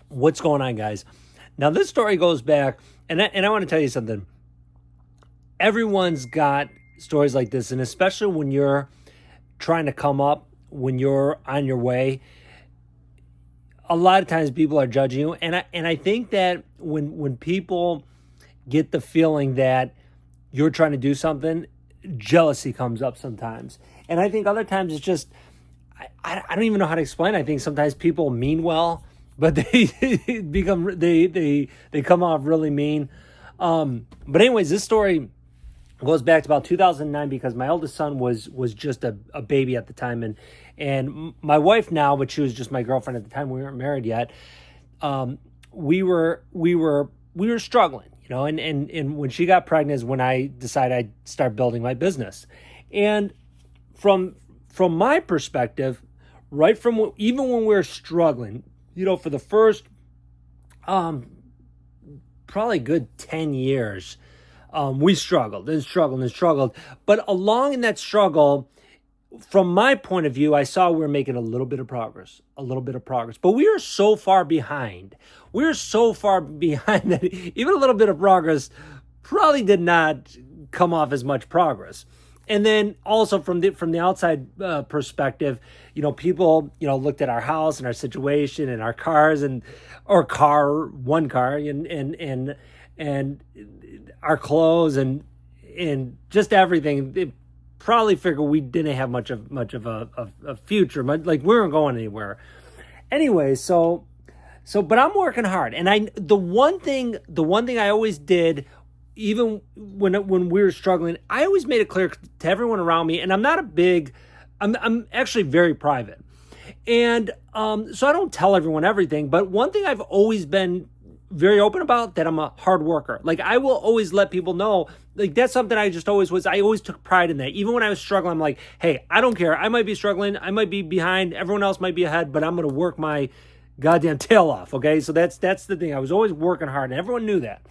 What's going on, guys? Now, this story goes back, and I want to tell you something. Everyone's got stories like this, and especially when you're trying to come up, when you're on your way, a lot of times people are judging you, and I think that when people get the feeling that you're trying to do something, jealousy comes up sometimes, and I think other times it's just I don't even know how to explain. I think sometimes people mean well, but they they come off really mean. But anyways, this story goes back to about 2009 because my oldest son was just a baby at the time, and my wife now, but she was just my girlfriend at the time. We weren't married yet. We were struggling, and when she got pregnant is when I decided I'd start building my business. And from my perspective, right from even when we were struggling, for the first probably good 10 years, we struggled and struggled and struggled. But along in that struggle, from my point of view, I saw we were making a little bit of progress. But we are so far behind. We're so far behind that even a little bit of progress probably did not come off as much progress. And then also from the outside perspective, people, looked at our house and our situation and our cars and one car and our clothes and just everything. They probably figured we didn't have much of a future, but like we weren't going anywhere. Anyway, but I'm working hard, and the one thing I always did, even when we were struggling, I always made it clear to everyone around me, and I'm actually very private. And so I don't tell everyone everything, but one thing I've always been very open about, that I'm a hard worker. Like, I will always let people know, like, that's something I just always was. I always took pride in that. Even when I was struggling, I'm like, hey, I don't care. I might be struggling. I might be behind. Everyone else might be ahead, but I'm going to work my goddamn tail off. Okay. So that's the thing. I was always working hard, and everyone knew that.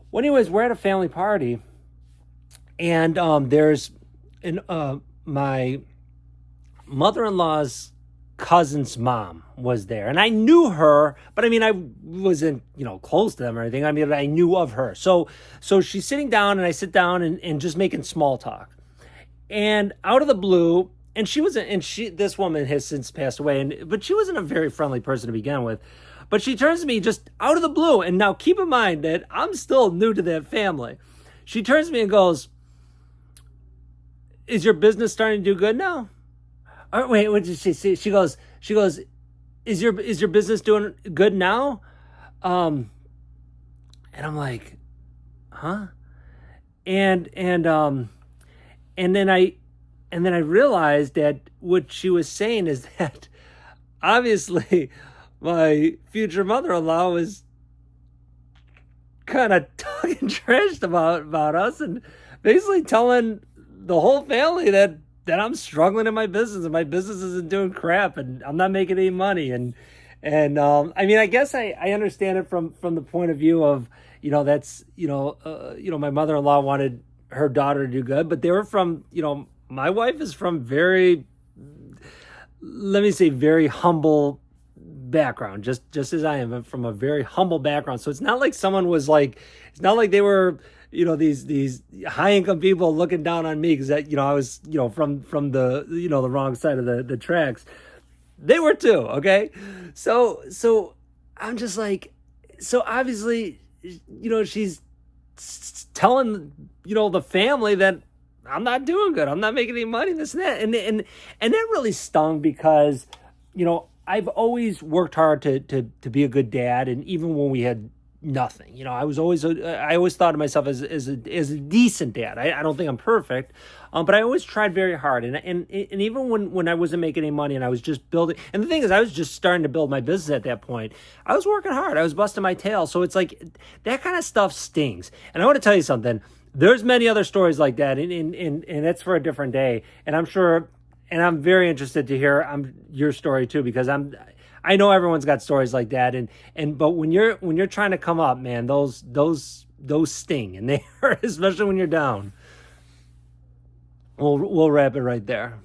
Well, anyways, we're at a family party, and there's my mother-in-law's cousin's mom was there, and I knew her, but I mean, I wasn't, close to them or anything. I mean, I knew of her. So she's sitting down, and I sit down and just making small talk, and out of the blue, and this woman has since passed away, but she wasn't a very friendly person to begin with. But she turns to me just out of the blue. And now keep in mind that I'm still new to that family. She turns to me and goes, "Is your business starting to do good now?" Or, wait, what did she say? She goes, "Is your business doing good now?" And I'm like, huh? And then I realized that what she was saying is that obviously my future mother-in-law was kind of talking trash about us and basically telling the whole family that I'm struggling in my business and my business isn't doing crap and I'm not making any money. And I mean, I guess I understand it from the point of view of, that's, my mother-in-law wanted her daughter to do good, but they were from, my wife is from very humble background, just as I am, from a very humble background. So it's not like someone was like, it's not like they were, these high income people looking down on me because that, I was, from the, the wrong side of the tracks. They were too. Okay. So I'm just like, so obviously, she's telling, the family that I'm not doing good. I'm not making any money, this and that. And that really stung because, I've always worked hard to be a good dad, and even when we had nothing, I always thought of myself as a decent dad. I don't think I'm perfect, but I always tried very hard, and even when I wasn't making any money and I was just building. And the thing is, I was just starting to build my business at that point. I was working hard. I was busting my tail. So it's like that kind of stuff stings. And I want to tell you something. There's many other stories like that, and that's for a different day. And I'm sure. And I'm very interested to hear your story too, because I know everyone's got stories like that, but when you're trying to come up, man, those sting and they hurt, especially when you're down. We'll wrap it right there.